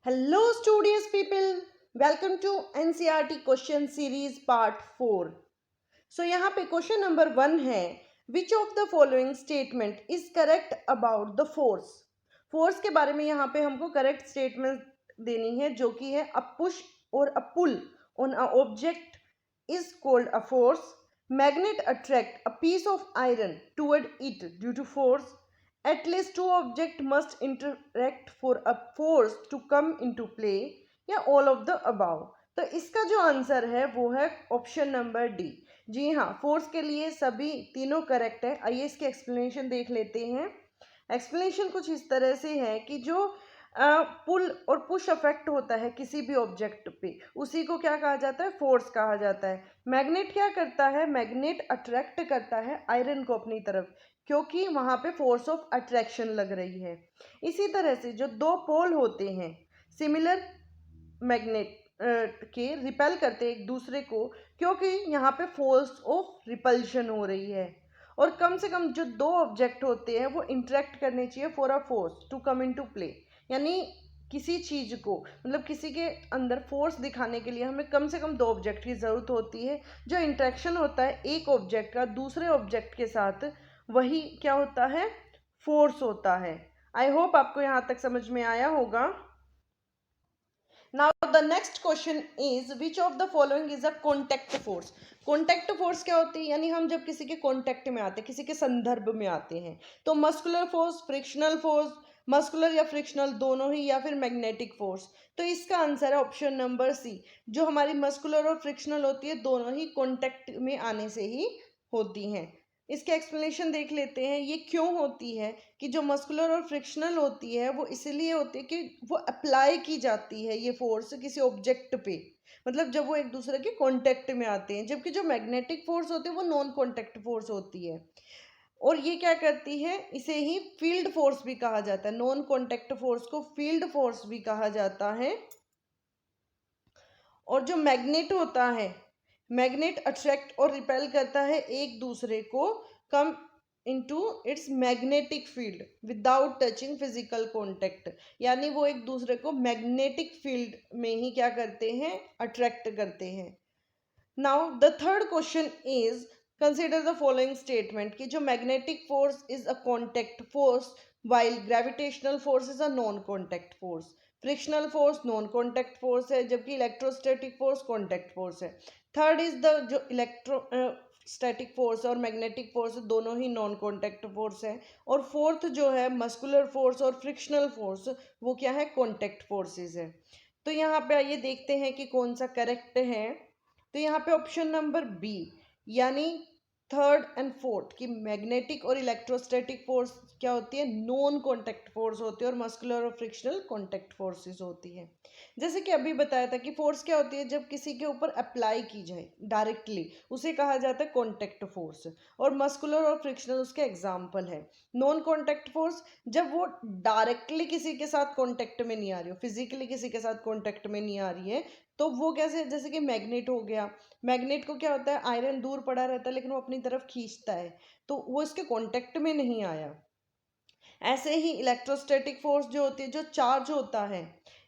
Hello, studious people. Welcome to NCERT question series part 4. So यहाँ पे question number 1 है, विच of the following statement is correct about the force. Force के बारे में यहाँ पे हमको करेक्ट स्टेटमेंट देनी है, जो कि है a push or a pull on a object is called a force. Magnet attract a piece of iron toward it due to force. At least two objects must interact for a force to come into play, या all of the above। तो इसका जो answer है वो है option number D. जी हाँ, force के लिए सभी तीनों करेक्ट है। आइए इसके एक्सप्लेनेशन देख लेते हैं। एक्सप्लेनेशन कुछ इस तरह से है कि जो पुल और पुश अफेक्ट होता है किसी भी ऑब्जेक्ट पे, उसी को क्या कहा जाता है, फोर्स कहा जाता है। मैग्नेट क्या करता है, मैग्नेट अट्रैक्ट करता है आयरन को अपनी तरफ, क्योंकि वहां पे फोर्स ऑफ अट्रैक्शन लग रही है। इसी तरह से जो दो पोल होते हैं सिमिलर मैग्नेट के रिपेल करते हैं एक दूसरे को, क्योंकि यहाँ पे फोर्स ऑफ रिपल्शन हो रही है। और कम से कम जो दो ऑब्जेक्ट होते हैं वो इंटरेक्ट करने चाहिए for a force to come into play. यानी किसी चीज को, मतलब किसी के अंदर फोर्स दिखाने के लिए हमें कम से कम दो ऑब्जेक्ट की जरूरत होती है। जो इंटरेक्शन होता है एक ऑब्जेक्ट का दूसरे ऑब्जेक्ट के साथ, वही क्या होता है, फोर्स होता है। आई होप आपको यहाँ तक समझ में आया होगा। Now the next question is which of the following is a contact force। Contact force क्या होती है, यानी हम जब किसी के कॉन्टैक्ट में आते हैं, किसी के संदर्भ में आते हैं, तो muscular force, frictional force, muscular या फ्रिक्शनल दोनों ही, या फिर मैग्नेटिक फोर्स। तो इसका आंसर है ऑप्शन नंबर सी। जो हमारी मस्कुलर और फ्रिक्शनल होती है दोनों ही कॉन्टैक्ट में आने से ही होती हैं। इसके एक्सप्लेनेशन देख लेते हैं, ये क्यों होती है कि जो मस्कुलर और फ्रिक्शनल होती है वो इसलिए होती है कि वो अप्लाई की जाती है ये फोर्स किसी ऑब्जेक्ट पे, मतलब जब वो एक दूसरे के कांटेक्ट में आते हैं। जबकि जो मैग्नेटिक फोर्स होती है वो नॉन कांटेक्ट फोर्स होती है, और ये क्या करती है, इसे ही फील्ड फोर्स भी कहा जाता है। नॉन कांटेक्ट फोर्स को फील्ड फोर्स भी कहा जाता है। और जो मैग्नेट होता है, मैग्नेट अट्रैक्ट और रिपेल करता है एक दूसरे को, come into its magnetic field without touching physical contact. यानी वो एक दूसरे को मैग्नेटिक फील्ड में ही क्या करते हैं, अट्रैक्ट करते हैं। Now the third question is consider the following statement कि जो magnetic force is a contact force while gravitational force is a non contact force. Frictional force non contact force है, जबकि इलेक्ट्रोस्टैटिक फोर्स कॉन्टेक्ट फोर्स है। Third is the जो electrostatic force और magnetic force दोनों ही non contact force है। और fourth जो है मस्कुलर फोर्स और फ्रिक्शनल फोर्स, वो क्या है, कॉन्टेक्ट फोर्सेस है। तो यहाँ पे आइए देखते हैं कि कौन सा करेक्ट है। तो यहाँ पे ऑप्शन नंबर बी, यानी थर्ड एंड फोर्थ, कि मैग्नेटिक और इलेक्ट्रोस्टैटिक फोर्स क्या होती है, नॉन कॉन्टेक्ट फोर्स होती है, और मस्कुलर और फ्रिक्शनल कॉन्टेक्ट फोर्सेस होती है। जैसे कि अभी बताया था कि फोर्स क्या होती है, जब किसी के ऊपर अप्लाई की जाए डायरेक्टली, उसे कहा जाता है कॉन्टेक्ट फोर्स। और मस्कुलर और फ्रिक्शनल उसके एग्जाम्पल है। नॉन कॉन्टेक्ट फोर्स जब वो डायरेक्टली किसी के साथ कॉन्टेक्ट में नहीं आ रही हो, फिजिकली किसी के साथ कॉन्टेक्ट में नहीं आ रही है, तो वो कैसे, जैसे कि मैग्नेट हो गया। मैग्नेट को क्या होता है, आयरन दूर पड़ा रहता है लेकिन वो अपनी तरफ खींचता है, तो वो इसके कांटेक्ट में नहीं आया। ऐसे ही इलेक्ट्रोस्टैटिक फोर्स जो होती है, जो चार्ज होता है,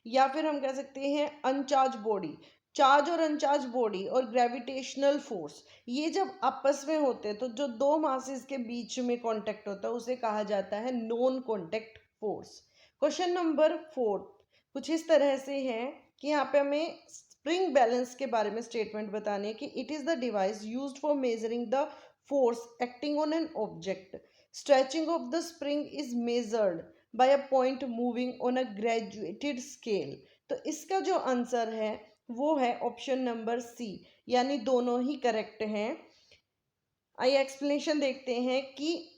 या फिर हम कह सकते हैं अनचार्ज बॉडी, चार्ज और अनचार्ज बॉडी और ग्रेविटेशनल फोर्स, ये जब आपस में होते हैं तो जो दो मासेस के बीच में कांटेक्ट होता है उसे कहा जाता है non contact force. Question number 4 कुछ इस तरह से है कि यहाँ पे हमें स्प्रिंग बैलेंस के बारे में स्टेटमेंट बतानी है कि it is the device used for measuring the force acting on an object. Stretching of the spring is measured by a point moving on a graduated scale. तो इसका जो आंसर है वो है ऑप्शन नंबर सी, यानी दोनों ही करेक्ट हैं। आइए एक्सप्लेनेशन देखते हैं कि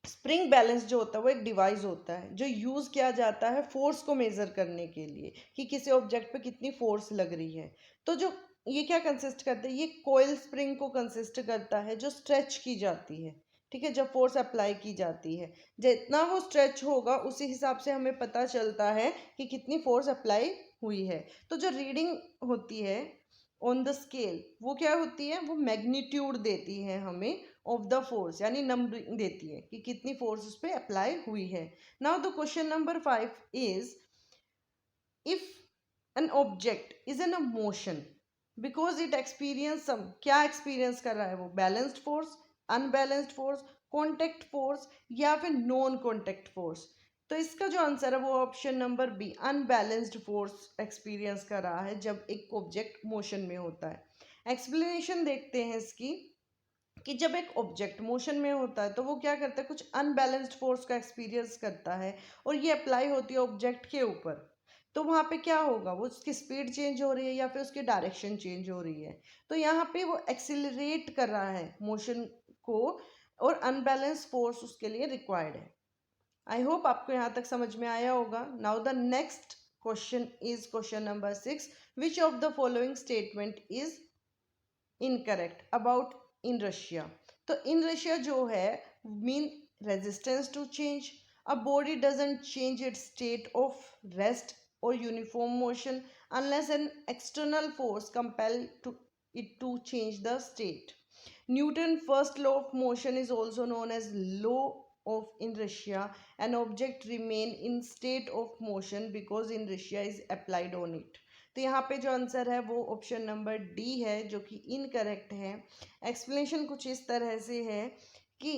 स्प्रिंग बैलेंस जो होता है वो एक डिवाइस होता है जो यूज किया जाता है फोर्स को मेजर करने के लिए, कि किसी ऑब्जेक्ट पे कितनी फोर्स लग रही है। तो जो ये क्या कंसिस्ट करता है, ये कोयल स्प्रिंग को कंसिस्ट करता है जो स्ट्रेच की जाती है। ठीक है, जब फोर्स अप्लाई की जाती है, जितना वो स्ट्रेच होगा उसी हिसाब से हमें पता चलता है कि कितनी फोर्स अप्लाई हुई है। तो जो रीडिंग होती है ऑन द स्केल, वो क्या होती है, वो मैग्नीट्यूड देती है हमें ऑफ द फोर्स, यानी नंबरिंग देती है कि कितनी फोर्स उस पर अप्लाई हुई है। Now the question number 5 is if an object is in a motion because it experience some, क्या experience कर रहा है वो, balanced force, unbalanced force, contact force या फिर non contact force, तो इसका जो आंसर है वो option number B, unbalanced force experience कर रहा है जब एक ऑब्जेक्ट मोशन में होता है। एक्सप्लेनेशन देखते हैं इसकी कि जब एक ऑब्जेक्ट मोशन में होता है तो वो क्या करता है, कुछ अनबैलेंस्ड फोर्स का एक्सपीरियंस करता है और ये अप्लाई होती है ऑब्जेक्ट के ऊपर, तो वहाँ पे क्या होगा, वो उसकी स्पीड चेंज हो रही है या फिर उसकी डायरेक्शन चेंज हो रही है, तो यहाँ पे वो एक्सिलरेट कर रहा है मोशन को और अनबैलेंस फोर्स उसके लिए रिक्वायर्ड है। आई होप आपको यहाँ तक समझ में आया होगा। Now the next question is question number 6, which of the following statement is incorrect about inertia. तो इन रशिया जो है mean resistance to change, a body doesn't change its state of rest or uniform motion unless an external force compel to it to change the state. Newton's first law of motion is also known as law of inertia. An object remain in state of motion because inertia is applied on it. तो यहाँ पे जो answer है वो option number D है जो कि incorrect है। एक्सप्लेनेशन कुछ इस तरह से है कि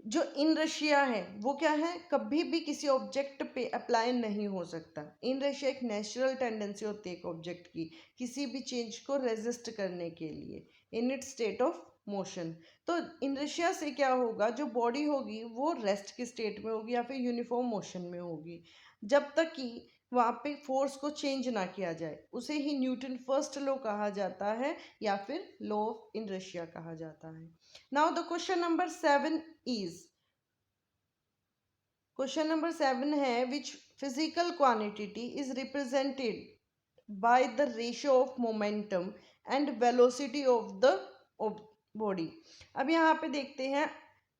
जो इनर्शिया है वो क्या है, कभी भी किसी ऑब्जेक्ट पे अप्लाई नहीं हो सकता। इनर्शिया एक नेचुरल टेंडेंसी होती है एक ऑब्जेक्ट की किसी भी चेंज को रेजिस्ट करने के लिए in its state of motion. तो इनर्शिया से क्या होगा, जो बॉडी होगी वो रेस्ट की स्टेट में होगी या फिर यूनिफॉर्म मोशन में होगी जब तक कि वहाँ पे फोर्स को चेंज ना किया जाए, उसे ही न्यूटन फर्स्ट लॉ कहा जाता है या फिर लॉ ऑफ इनर्शिया कहा जाता है। Now the question number 7 is, question number 7 है which physical quantity is represented by the ratio of momentum and velocity of the body. अब यहाँ पे देखते हैं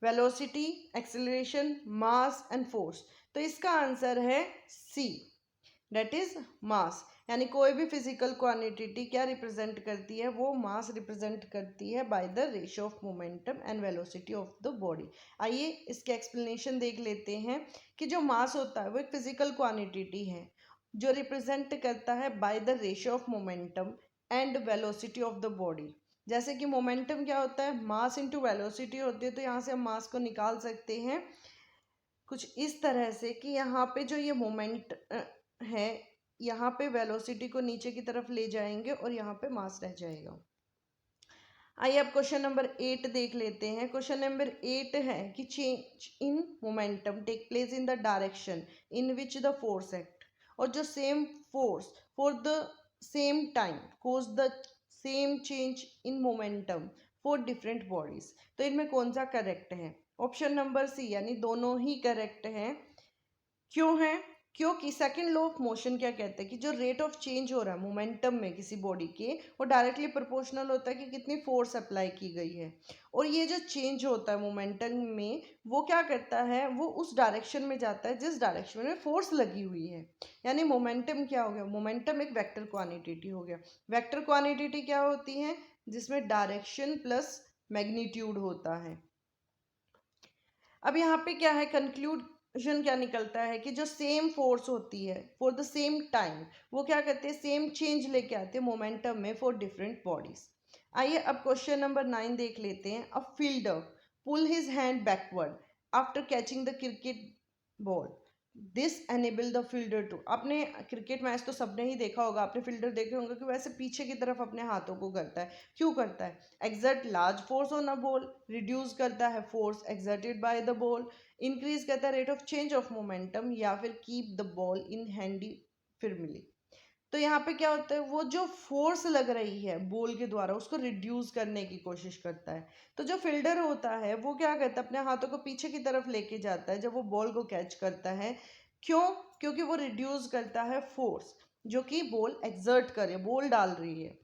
velocity, acceleration, mass and force, तो इसका आंसर है सी, डेट इज मास। यानी कोई भी फिजिकल क्वांटिटी क्या रिप्रेजेंट करती है, वो मास रिप्रेजेंट करती है by the ratio of momentum and velocity of the body. आइए इसके एक्सप्लेनेशन देख लेते हैं कि जो मास होता है वो एक फिजिकल क्वांटिटी है जो रिप्रेजेंट करता है by the ratio of momentum and velocity of the body. जैसे कि मोमेंटम क्या होता है, मास इंटू वेलोसिटी होती है, तो यहाँ से हम मास को निकाल सकते हैं कुछ इस तरह से कि यहाँ पे जो ये मोमेंट है यहाँ पे वेलोसिटी को नीचे की तरफ ले जाएंगे और यहाँ पे मास रह जाएगा। आइए अब क्वेश्चन नंबर 8 देख लेते हैं। क्वेश्चन नंबर 8 है कि change in momentum take place in the direction in which the force act, और जो same force for the same time cause the same change in momentum for different bodies. तो इनमें कौन सा करेक्ट है, option number सी, यानी दोनों ही correct हैं। क्यों है, क्योंकि सेकंड लॉ ऑफ मोशन क्या कहता है कि जो रेट ऑफ चेंज हो रहा है मोमेंटम में किसी बॉडी के, वो डायरेक्टली प्रोपोर्शनल होता है कि कितनी फोर्स अप्लाई की गई है, और ये जो चेंज होता है मोमेंटम में वो क्या करता है, वो उस डायरेक्शन में जाता है जिस डायरेक्शन में फोर्स लगी हुई है। यानी मोमेंटम क्या हो गया, मोमेंटम एक वेक्टर क्वांटिटी हो गया। वेक्टर क्वांटिटी क्या होती है, जिसमें डायरेक्शन प्लस मैग्नीट्यूड होता है। अब यहाँ पे क्या है, कंक्लूजन क्या निकलता है कि जो सेम फोर्स होती है फॉर द सेम टाइम वो क्या करते हैं, सेम चेंज लेके आते हैं मोमेंटम में फॉर डिफरेंट बॉडीज। आइए अब क्वेश्चन नंबर 9 देख लेते हैं। A fielder pull his hand backward after catching the cricket ball, this enable the fielder to. आपने क्रिकेट मैच तो सबने ही देखा होगा, आपने फील्डर देखे होंगे कि वैसे पीछे की तरफ अपने हाथों को करता है, क्यों करता है, exert large force on a ball, reduce करता है force exerted by the ball, increase करता है rate of change of momentum, या फिर keep the ball in handy firmly. तो यहाँ पे क्या होता है, वो जो फोर्स लग रही है बॉल के द्वारा उसको रिड्यूस करने की कोशिश करता है। तो जो फील्डर होता है वो क्या करता है, अपने हाथों को पीछे की तरफ लेके जाता है जब वो बॉल को कैच करता है। क्यों, क्योंकि वो रिड्यूस करता है फोर्स जो कि बॉल एक्सर्ट कर रही है, बॉल डाल रही है।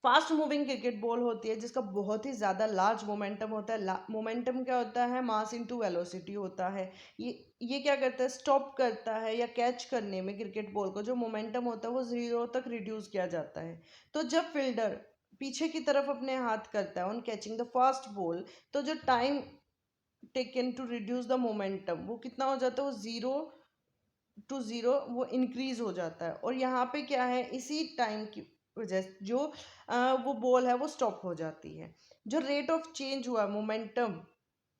फास्ट मूविंग क्रिकेट बॉल होती है जिसका बहुत ही ज़्यादा लार्ज मोमेंटम होता है। मोमेंटम क्या होता है, मास इनटू वेलोसिटी होता है। ये क्या करता है, स्टॉप करता है या कैच करने में क्रिकेट बॉल को जो मोमेंटम होता है वो 0 तक रिड्यूस किया जाता है। तो जब फील्डर पीछे की तरफ अपने हाथ करता है on catching the fast ball, तो जो time taken to reduce the momentum वो कितना हो जाता है, वो 0 टू ज़ीरो वो इंक्रीज हो जाता है, और यहाँ पे क्या है, इसी टाइम की वजह से जो वो बॉल है वो स्टॉप हो जाती है। जो रेट ऑफ चेंज हुआ मोमेंटम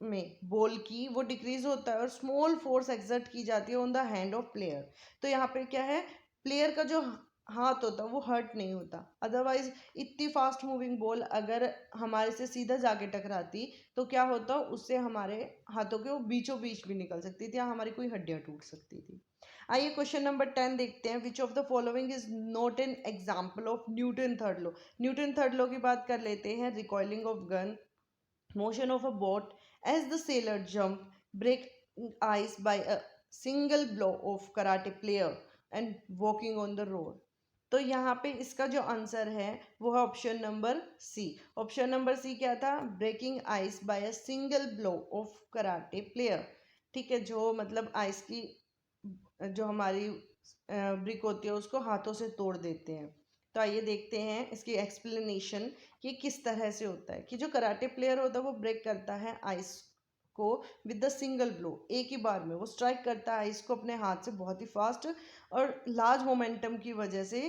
में बॉल की, वो डिक्रीज होता है और स्मॉल फोर्स एक्सर्ट की जाती है on the hand of player. तो यहाँ पे क्या है, प्लेयर का जो हाथ होता है वो हर्ट नहीं होता। अदरवाइज इतनी फास्ट मूविंग बॉल अगर हमारे से सीधा जाके टकराती तो क्या होता, उससे हमारे हाथों के वो बीचों बीच भी निकल सकती थी या हमारी कोई हड्डियां टूट सकती थी। आइए क्वेश्चन नंबर 10 देखते हैं। विच of the following is not an example of Newton third law. Newton third law की बात कर लेते हैं। Recoiling of gun, motion of a boat as the sailor jump, break ice by a single blow of karate player and walking on the road। तो यहाँ पे इसका जो आंसर है वो है option number C. Option number C क्या था, breaking ice by a single blow of karate player. ठीक है, जो मतलब आइस की जो हमारी ब्रिक होती है उसको हाथों से तोड़ देते हैं। तो आइए देखते हैं इसकी एक्सप्लेनेशन कि किस तरह से होता है। कि जो कराटे प्लेयर होता है वो ब्रेक करता है आइस को विद द सिंगल ब्लो, एक ही बार में वो स्ट्राइक करता है आइस को अपने हाथ से बहुत ही फास्ट, और लार्ज मोमेंटम की वजह से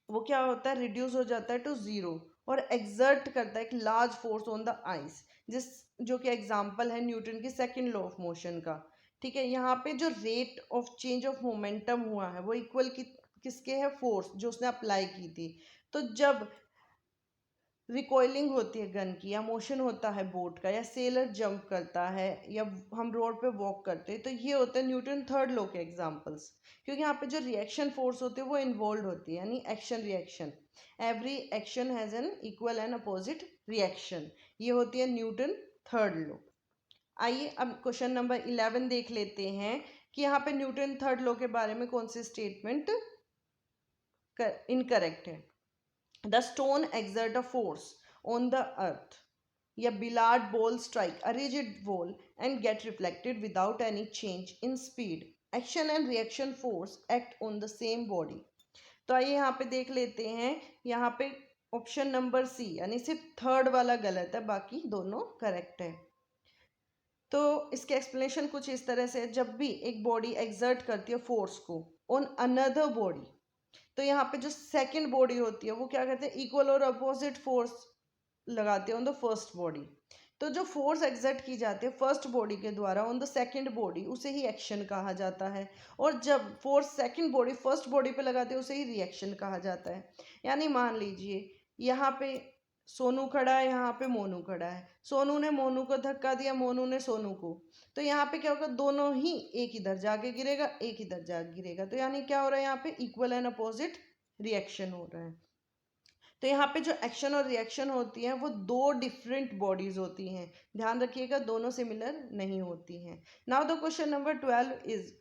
वो क्या होता है, रिड्यूस हो जाता है टू ज़ीरो, और एक्सर्ट करता है एक large force on the ice, जिस जो कि एग्जांपल है न्यूटन की सेकंड लॉ ऑफ मोशन का। ठीक है, यहाँ पे जो rate of change of momentum हुआ है वो इक्वल किसके है, फोर्स जो उसने अप्लाई की थी। तो जब रिकॉइलिंग होती है गन की, या मोशन होता है बोट का, या सेलर जंप करता है, या हम रोड पे वॉक करते हैं, तो ये होते हैं न्यूटन थर्ड लॉ के एग्जांपल्स। क्योंकि यहाँ पे जो रिएक्शन फोर्स होती है वो इन्वॉल्व होती है, यानी action reaction. Every action has an equal and opposite reaction, ये होती है न्यूटन थर्ड लॉ। आइए अब क्वेश्चन नंबर 11 देख लेते हैं कि यहाँ पे न्यूटन थर्ड लॉ के बारे में कौन सी स्टेटमेंट इनकरेक्ट है। The stone exert a force on the earth. A billiard ball strike a rigid wall and get reflected without any change in speed. Action and reaction force act on the same body. तो आइए यहाँ पे देख लेते हैं। यहाँ पे option number सी यानी सिर्फ थर्ड वाला गलत है, बाकी दोनों करेक्ट है। तो इसके एक्सप्लेनेशन कुछ इस तरह से, जब भी एक बॉडी एक्सर्ट करती है फोर्स को ऑन अनदर बॉडी, तो यहाँ पे जो सेकंड बॉडी होती है वो क्या करते हैं, इक्वल और अपोजिट फोर्स लगाते हैं ऑन द फर्स्ट बॉडी। तो जो फोर्स एक्सर्ट की जाती है फर्स्ट बॉडी के द्वारा ऑन द सेकंड बॉडी, उसे ही एक्शन कहा जाता है। और जब force second body first body पे लगाते हैं उसे ही रिएक्शन कहा जाता है। यानी मान लीजिए यहाँ पे सोनू खड़ा है, यहाँ पे मोनू खड़ा है, सोनू ने मोनू को धक्का दिया, मोनू ने सोनू को, तो यहाँ पे क्या होगा, दोनों ही एक इधर जाके गिरेगा, एक इधर जाके गिरेगा। तो यानी क्या हो रहा है, यहाँ पे इक्वल एंड अपोजिट रिएक्शन हो रहा है। तो यहाँ पे जो एक्शन और रिएक्शन होती है वो दो डिफरेंट बॉडीज होती हैं, ध्यान रखिएगा, दोनों सिमिलर नहीं होती हैं। Now the question number 12 is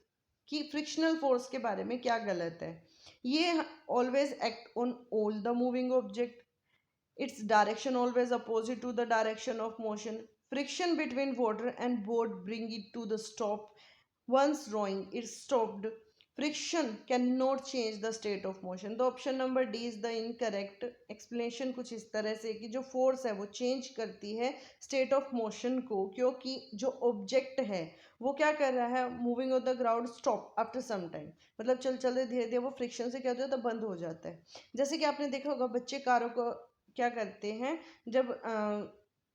कि फ्रिक्शनल फोर्स के बारे में क्या गलत है। ये always act on all the moving object, its direction always opposite to the direction of motion, friction between water and board bring it to the stop, once rowing it stopped, friction cannot change the state of motion। तो option number D is the incorrect explanation कुछ इस तरह से कि जो force है वो change करती है स्टेट ऑफ मोशन को, क्योंकि जो ऑब्जेक्ट है वो क्या कर रहा है, moving on the ground stop after some time, मतलब चल चलते धीरे धीरे वो फ्रिक्शन से क्या होता है, तो बंद हो जाता है। जैसे कि आपने देखा होगा बच्चे कारों को क्या करते हैं, जब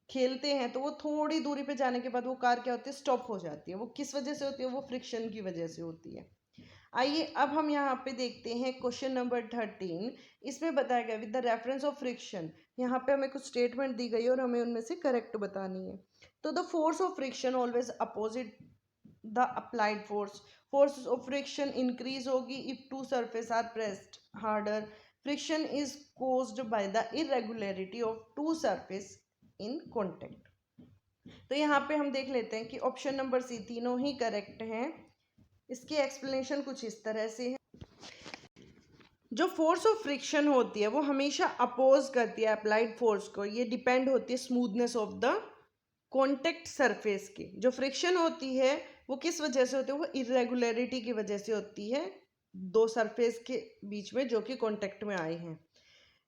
खेलते हैं तो वो थोड़ी दूरी पे जाने के बाद वो कार क्या होती है, स्टॉप हो जाती है। वो किस वजह से होती है, वो फ्रिक्शन की वजह से होती है। आइए अब हम यहाँ पे देखते हैं क्वेश्चन नंबर 13। इसमें बताया गया with the reference of friction, यहाँ पे हमें कुछ स्टेटमेंट दी गई है और हमें उनमें से करेक्ट बतानी है। तो the force of friction always opposite the applied force, force of friction increase होगी if two surface are pressed harder, friction is caused by the irregularity of two surface in contact। तो यहाँ पे हम देख लेते हैं कि ऑप्शन नंबर सी तीनों ही करेक्ट हैं। इसकी एक्सप्लेनेशन कुछ इस तरह से है। जो फोर्स ऑफ फ्रिक्शन होती है वो हमेशा अपोज करती है अप्लाइड फोर्स को, ये डिपेंड होती है smoothness of the contact surface की। जो फ्रिक्शन होती है वो किस वजह से होती है, वो इरेगुलरिटी की वजह से होती है दो सरफेस के बीच में जो कि कांटेक्ट में आए हैं।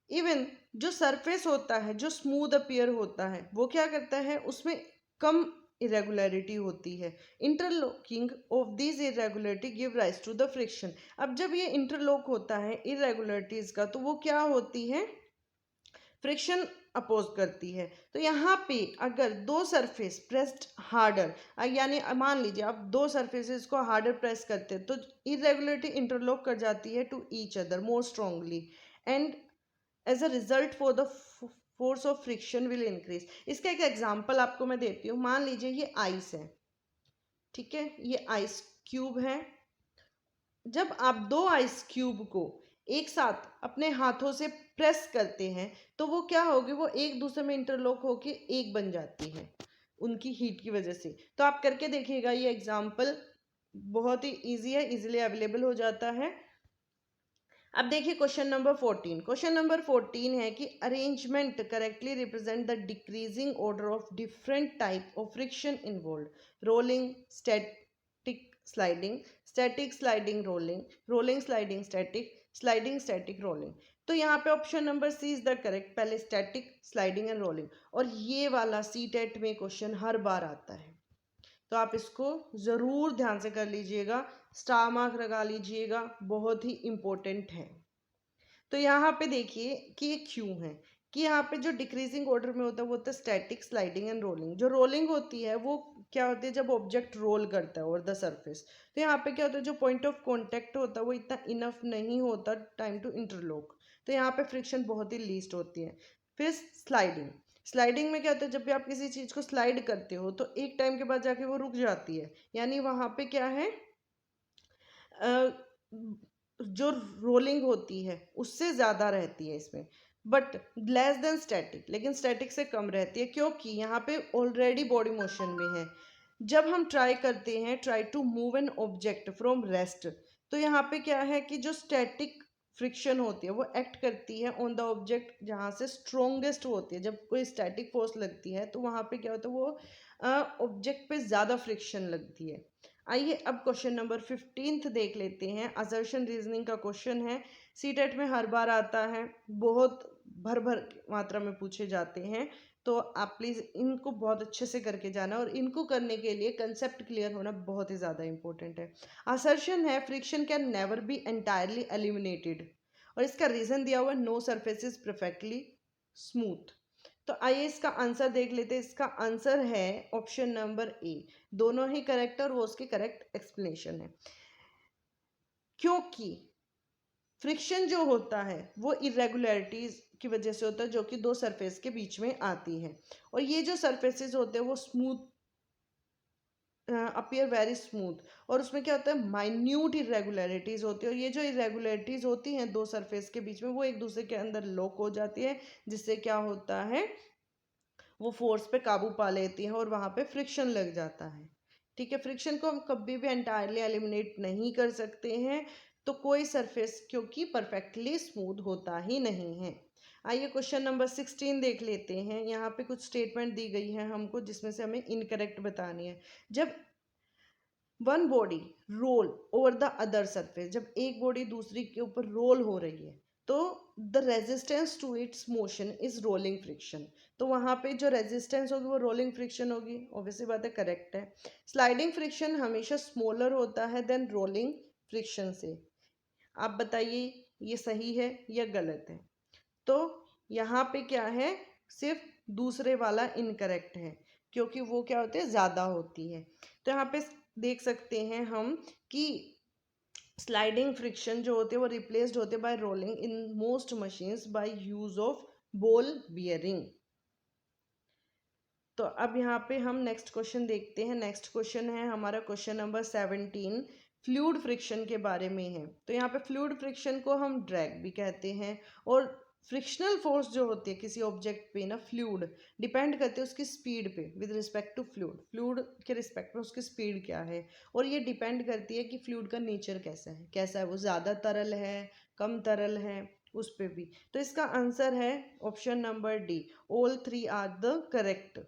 इवन जो सरफेस होता है जो स्मूथ अपीयर होता है वो क्या करता है, उसमें कम इरेगुलरिटी होती है। Interlocking of this irregularity give rise to the friction. अब जब ये इंटरलॉक होता है इरेगुलरिटीज का, तो वो क्या होती है, फ्रिक्शन अपोज करती है। तो यहाँ पे अगर दो सरफेस प्रेस्ड हार्डर, यानी मान लीजिए आप दो सरफेसेस को हार्डर प्रेस करते हैं, तो इरेगुलरिटी इंटरलॉक कर जाती है to each other more strongly, and as a result for the force of friction will increase. इसका एक एग्जांपल आपको मैं देती हूँ। मान लीजिए ये आइस है, ठीक है, ये आइस क्यूब है। जब आप दो आइस क्यूब को एक साथ अपने हाथों से प्रेस करते हैं, तो वो क्या होगी, वो एक दूसरे में इंटरलॉक होके एक बन जाती है उनकी हीट की वजह से। तो आप करके देखिएगा, ये एग्जांपल बहुत ही इजी है, इजीली अवेलेबल हो जाता है। अब देखिए क्वेश्चन नंबर 14। क्वेश्चन नंबर 14 है कि arrangement correctly represent the decreasing order of different type of friction involve. Rolling, static sliding, static sliding rolling, rolling sliding static, sliding static rolling. तो यहाँ पे option number C is the correct. पहले static, sliding and rolling. और ये वाला C TET में question हर बार आता है, तो आप इसको ज़रूर ध्यान से कर लीजिएगा, स्टार मार्क लगा लीजिएगा, बहुत ही इम्पोर्टेंट है। तो यहाँ पे देखिए कि ये क्यों है, कि यहाँ पे जो डिक्रीजिंग ऑर्डर में होता है वो होता है स्टैटिक, स्लाइडिंग एंड रोलिंग। जो रोलिंग होती है वो क्या होती है, जब ऑब्जेक्ट रोल करता है ओवर द सरफेस, तो यहाँ पे क्या होता है, जो पॉइंट ऑफ कॉन्टेक्ट होता है वो इतना इनफ नहीं होता टाइम टू इंटरलॉक, तो यहाँ पे फ्रिक्शन बहुत ही लीस्ट होती है। फिर स्लाइडिंग, स्लाइडिंग में क्या होता है, जब भी आप किसी चीज़ को स्लाइड करते हो तो एक टाइम के बाद जाके वो रुक जाती है, यानी वहाँ पे क्या है, जो रोलिंग होती है उससे ज़्यादा रहती है इसमें, बट लेस देन स्टैटिक, लेकिन स्टैटिक से कम रहती है, क्योंकि यहाँ पे ऑलरेडी बॉडी मोशन में है। जब हम ट्राई करते हैं, try to move an object from rest, तो यहाँ पे क्या है कि जो स्टैटिक फ्रिक्शन होती है वो एक्ट करती है ऑन द ऑब्जेक्ट जहाँ से स्ट्रोंगेस्ट होती है। जब कोई स्टैटिक फोर्स लगती है तो वहाँ पे क्या होता है, वो ऑब्जेक्ट पे ज़्यादा फ्रिक्शन लगती है। आइए अब क्वेश्चन नंबर 15 देख लेते हैं। असर्शन रीजनिंग का क्वेश्चन है, सीटेट में हर बार आता है, बहुत भर भर मात्रा में पूछे जाते हैं, तो आप प्लीज़ इनको बहुत अच्छे से करके जाना, और इनको करने के लिए कंसेप्ट क्लियर होना बहुत ही ज़्यादा इंपॉर्टेंट है। असर्शन है friction can never be entirely eliminated, और इसका रीज़न दिया हुआ है no surface is perfectly smooth. तो आइए इसका आंसर देख लेते हैं। इसका आंसर है ऑप्शन नंबर ए, दोनों ही करेक्ट और वो उसकी करेक्ट एक्सप्लेनेशन है। क्योंकि फ्रिक्शन जो होता है वो इरेगुलरिटीज की वजह से होता है जो कि दो सरफेस के बीच में आती है, और ये जो सरफेसेस होते हैं वो स्मूथ अपीयर वेरी स्मूथ, और उसमें क्या होता है, माइन्यूट इरेगुलरिटीज होती है, और ये जो इरेगुलरिटीज होती हैं दो सरफेस के बीच में वो एक दूसरे के अंदर लॉक हो जाती है, जिससे क्या होता है, वो फोर्स पे काबू पा लेती है और वहाँ पे फ्रिक्शन लग जाता है। ठीक है, फ्रिक्शन को हम कभी भी एंटायरली एलिमिनेट नहीं कर सकते हैं, तो कोई सरफेस क्योंकि परफेक्टली स्मूथ होता ही नहीं है। आइए क्वेश्चन नंबर 16 देख लेते हैं। यहाँ पे कुछ स्टेटमेंट दी गई है हमको, जिसमें से हमें इनकरेक्ट बतानी है। जब one body roll over the other surface, जब एक बॉडी दूसरी के ऊपर रोल हो रही है, तो the resistance to its motion is rolling friction. तो वहाँ पे जो रेजिस्टेंस होगी वो रोलिंग फ्रिक्शन होगी, ऑब्वियसली बात है, करेक्ट है। स्लाइडिंग फ्रिक्शन हमेशा स्मॉलर होता है देन रोलिंग फ्रिक्शन से। आप बताइए ये सही है या गलत है। तो यहाँ पे क्या है, सिर्फ दूसरे वाला इनकरेक्ट है, क्योंकि वो क्या होते हैं, ज़्यादा होती है। तो यहाँ पे देख सकते हैं हम कि स्लाइडिंग फ्रिक्शन जो होते हैं वो रिप्लेस्ड होते हैं bye rolling in most machines by use of ball bearing. तो अब यहाँ पे हम नेक्स्ट क्वेश्चन देखते हैं। नेक्स्ट क्वेश्चन है हमारा क्वेश्चन नंबर 17, फ्लूइड फ्रिक्शन के बारे में है। तो यहाँ पे फ्लूइड फ्रिक्शन को हम ड्रैग भी कहते हैं, और फ्रिक्शनल फोर्स जो होती है किसी ऑब्जेक्ट पे ना, फ्लूइड डिपेंड करते हैं उसकी स्पीड पे with respect to fluid, fluid के रिस्पेक्ट में उसकी स्पीड क्या है, और ये डिपेंड करती है कि फ्लूइड का नेचर कैसा है, वो ज़्यादा तरल है, कम तरल है, उस पर भी। तो इसका आंसर है option number D, all three are the correct.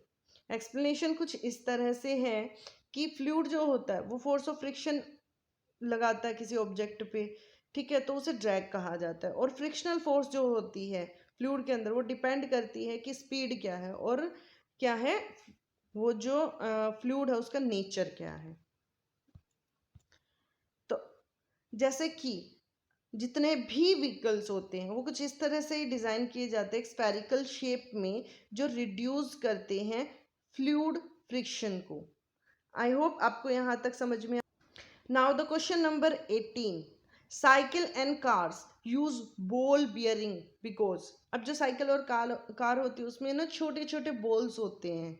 Explanation कुछ इस तरह से है कि फ्लूइड जो होता है वो फोर्स ऑफ फ्रिक्शन लगाता है किसी ऑब्जेक्ट पे, ठीक है, तो उसे ड्रैग कहा जाता है। और फ्रिक्शनल फोर्स जो होती है फ्लूइड के अंदर वो डिपेंड करती है कि स्पीड क्या है, और क्या है, वो जो फ्लूइड है उसका नेचर क्या है। तो जैसे कि जितने भी व्हीकल्स होते हैं वो कुछ इस तरह से ही डिज़ाइन किए जाते हैं स्फेरिकल शेप में, जो रिड्यूस करते हैं फ्लूइड फ्रिक्शन को। आई होप आपको यहाँ तक समझ में। Now the question number 18, cycle and cars use ball bearing because. अब जो साइकिल और कार होती है उसमें ना छोटे छोटे बॉल्स होते हैं,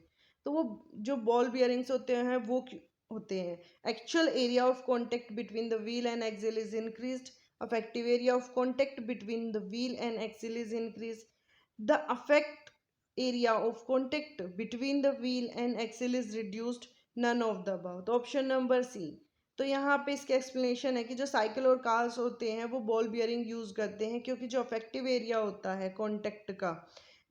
तो वो जो बॉल बियरिंग्स होते हैं वो होते हैं। Actual area of contact between the wheel and axle is increased, effective area of contact between the wheel and axle is increased. The effect area of contact between the wheel and axle is reduced. None of the above. तो option number सी। तो यहाँ पे इसका explanation है कि जो cycle और cars होते हैं वो बॉल बियरिंग यूज करते हैं क्योंकि जो अफेक्टिव एरिया होता है कॉन्टेक्ट का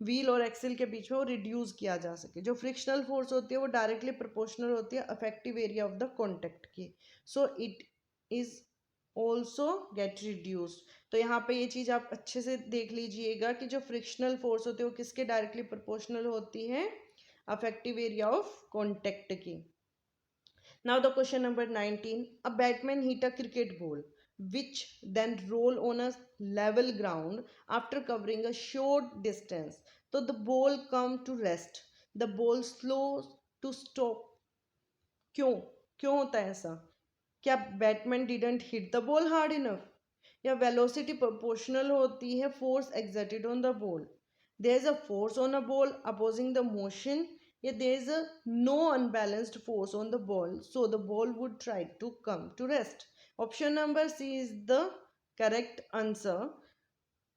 व्हील और एक्सिल के बीच में वो रिड्यूस किया जा सके। जो फ्रिक्शनल फोर्स होती है वो डायरेक्टली प्रोपोर्शनल होती है effective area of the contact की। So it is also get reduced. तो यहाँ पे ये चीज़ आप अच्छे से देख लीजिएगा कि जो फ्रिक्शनल फोर्स होती है वो किसके डायरेक्टली प्रोपोर्शनल होती है, अफेक्टिव एरिया ऑफ कॉन्टेक्ट की। Now the question number 19, a Batman hit a cricket ball which then roll on a level ground after covering a short distance. So the ball come to rest. The ball slow to stop. क्यों क्यों होता है ऐसा? क्या batsman didn't hit the ball hard enough, या velocity proportional होती है force exerted on the ball, there is a force on a ball opposing the motion, या there is a no unbalanced force on the ball so the ball would try to come to rest. Option number C is the correct answer.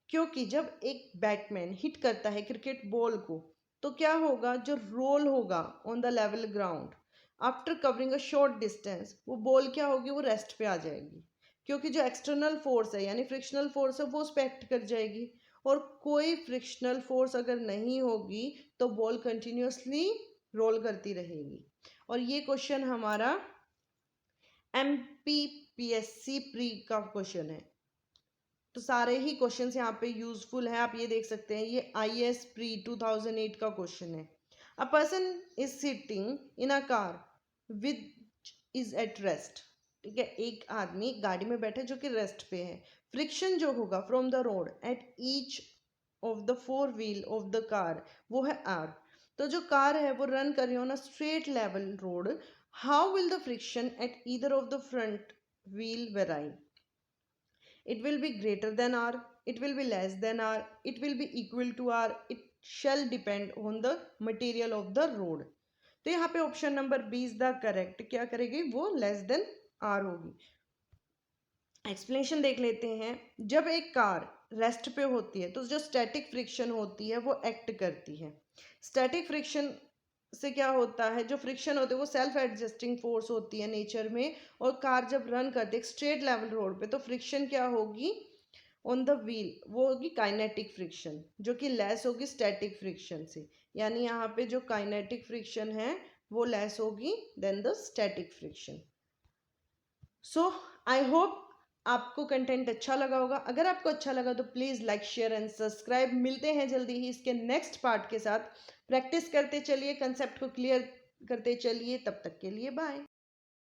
क्योंकि जब एक Batman hit करता है cricket ball को तो क्या होगा, जो रोल होगा on the level ground after covering a short distance, वो बॉल क्या होगी, वो रेस्ट पे आ जाएगी क्योंकि जो एक्सटर्नल फोर्स है यानी फ्रिक्शनल फोर्स है वो उस पर एक्ट कर जाएगी। और कोई फ्रिक्शनल फोर्स अगर नहीं होगी तो बॉल कंटिन्यूसली रोल करती रहेगी। और ये क्वेश्चन हमारा MPPSC प्री का क्वेश्चन है, तो सारे ही क्वेश्चंस यहाँ पे यूजफुल है। आप ये देख सकते हैं, ये IAS प्री 2008 का क्वेश्चन है। A person is sitting in a car with is at rest. ठीक है, एक आदमी गाड़ी में बैठे जो कि रेस्ट पे है। फ्रिक्शन जो होगा from the road at each of the four wheel of the car वो है R। तो जो कार है वो रन कर रही है on a straight level road, how will the friction at either of the front wheel vary? It will be greater than R, it will be less than R, it will be equal to R, it shall depend on the material of the road। तो यहाँ पे option number B is the correct. क्या करेगी वो, less than R होगी। Explanation देख लेते हैं। जब एक कार रेस्ट पे होती है तो जो स्टैटिक फ्रिक्शन होती है वो एक्ट करती है। स्टैटिक फ्रिक्शन से क्या होता है, जो फ्रिक्शन होते हैं वो सेल्फ एडजस्टिंग फोर्स होती है नेचर में, और कार जब रन करते हैं स्ट्रेट लेवल रोड पे तो फ्रिक्शन क्या होगी ऑन द व्हील, वो होगी काइनेटिक फ्रिक्शन, जो कि लेस होगी स्टैटिक फ्रिक्शन से। यानी यहाँ पे जो काइनेटिक फ्रिक्शन है वो लेस होगी than the static friction. So I hope आपको कंटेंट अच्छा लगा होगा। अगर आपको अच्छा लगा तो please like share and subscribe. मिलते हैं जल्दी ही इसके नेक्स्ट पार्ट के साथ। प्रैक्टिस करते चलिए, कंसेप्ट को क्लियर करते चलिए। तब तक के लिए बाय।